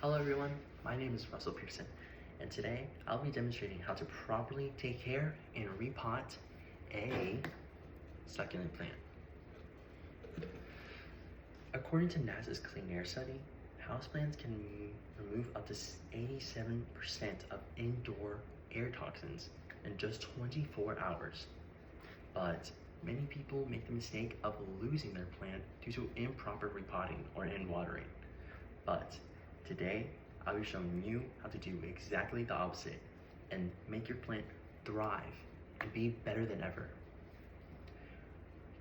Hello everyone, my name is Russell Pearson, and today I'll be demonstrating how to properly take care and repot a succulent plant. According to NASA's Clean Air study, houseplants can remove up to 87% of indoor air toxins in just 24 hours. But many people make the mistake of losing their plant due to improper repotting or in-watering. But today, I'll be showing you how to do exactly the opposite and make your plant thrive and be better than ever.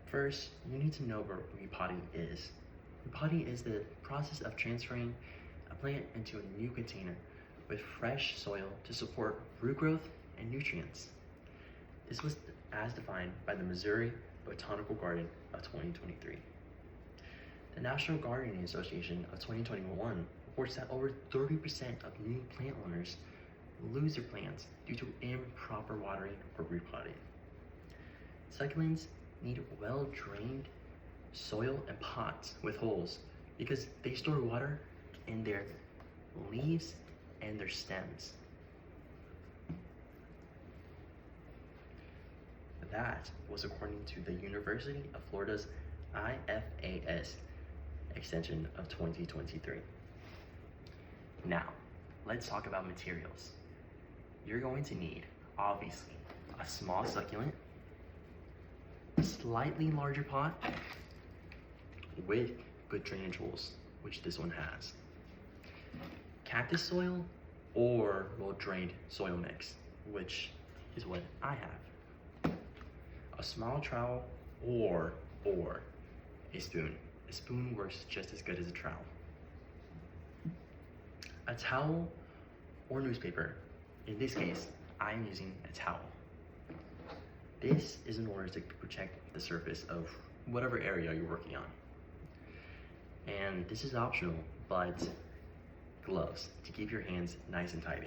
First, you need to know what repotting is. Repotting is the process of transferring a plant into a new container with fresh soil to support root growth and nutrients. This was as defined by the Missouri Botanical Garden of 2023. The National Gardening Association of 2021 reports that over 30% of new plant owners lose their plants due to improper watering or repotting. Succulents need well-drained soil and pots with holes because they store water in their leaves and their stems. That was according to the University of Florida's IFAS extension of 2023. Now, let's talk about materials. You're going to need, obviously, a small succulent, a slightly larger pot with good drainage holes, which this one has, cactus soil or well-drained soil mix, which is what I have, a small trowel or a spoon. A spoon works just as good as a trowel. A towel or newspaper. In this case, I'm using a towel. This is in order to protect the surface of whatever area you're working on. And this is optional, but gloves to keep your hands nice and tidy.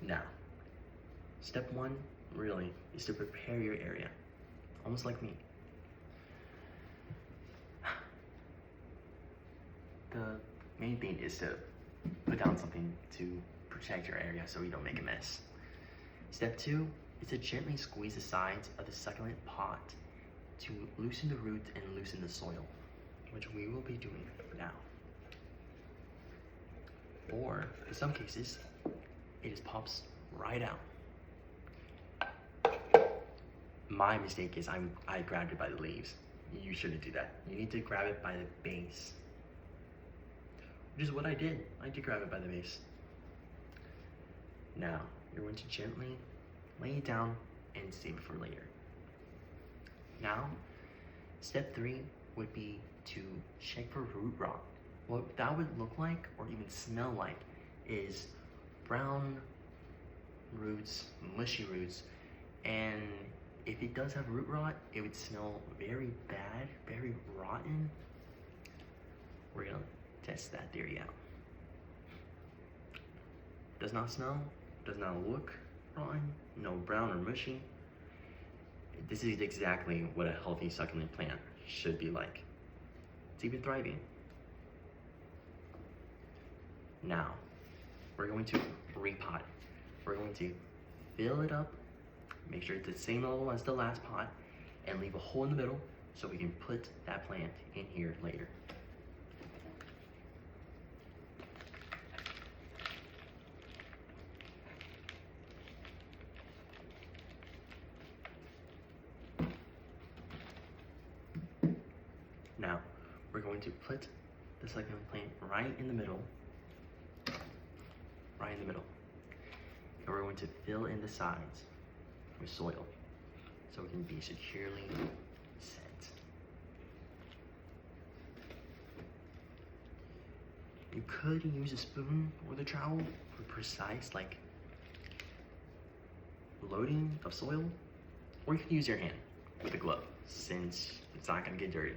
Now, step one really is to prepare your area, almost like me. The main thing is to put down something to protect your area so you don't make a mess. Step two is to gently squeeze the sides of the succulent pot to loosen the roots and loosen the soil, which we will be doing now. Or, in some cases, it just pops right out. My mistake is I grabbed it by the leaves. You shouldn't do that. You need to grab it by the base, which is what I did. I did grab it by the base. Now, you're going to gently lay it down and save it for later. Now, step three would be to check for root rot. What that would look like or even smell like is brown roots, mushy roots, and if it does have root rot, it would smell very bad, very rotten. We're gonna test that theory out. Does not smell, does not look rotten, no brown or mushy. This is exactly what a healthy succulent plant should be like. It's even thriving. Now, we're going to repot it. We're going to fill it up, make sure it's the same level as the last pot, and leave a hole in the middle so we can put that plant in here later. Now, we're going to put the succulent plant right in the middle. Right in the middle. And we're going to fill in the sides with soil so it can be securely set. You could use a spoon or the trowel for precise loading of soil, or you can use your hand with a glove since it's not going to get dirty.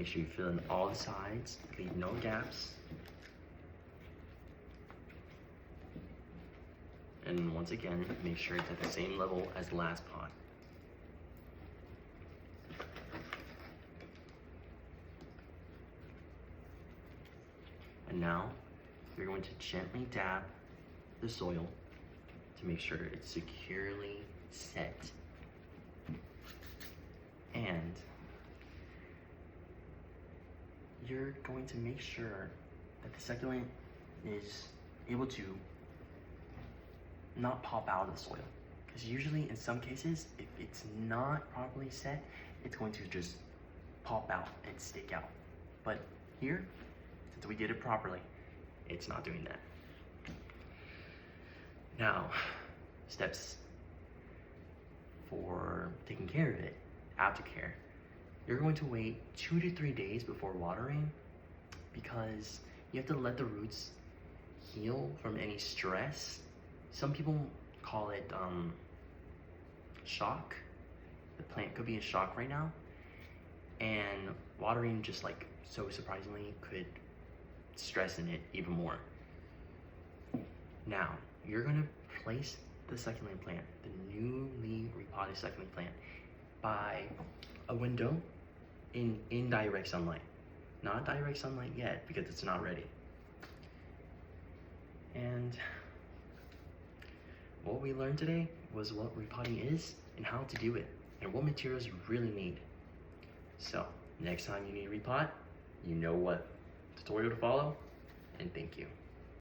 Make sure you fill in all the sides, leave no gaps. And once again, make sure it's at the same level as the last pot. And now, you're going to gently dab the soil to make sure it's securely set. And you're going to make sure that the succulent is able to not pop out of the soil. Because usually in some cases, if it's not properly set, it's going to just pop out and stick out. But here, since we did it properly, it's not doing that. Now, steps for taking care of it, aftercare. You're going to wait 2 to 3 days before watering because you have to let the roots heal from any stress. Some people call it shock. The plant could be in shock right now, and watering just like so surprisingly could stress in it even more. Now, you're gonna place the succulent plant, the newly repotted succulent plant, by a window in direct sunlight. Not direct sunlight yet because it's not ready. And what we learned today was what repotting is and how to do it and what materials you really need. So next time you need to repot, you know what tutorial to follow, and thank you.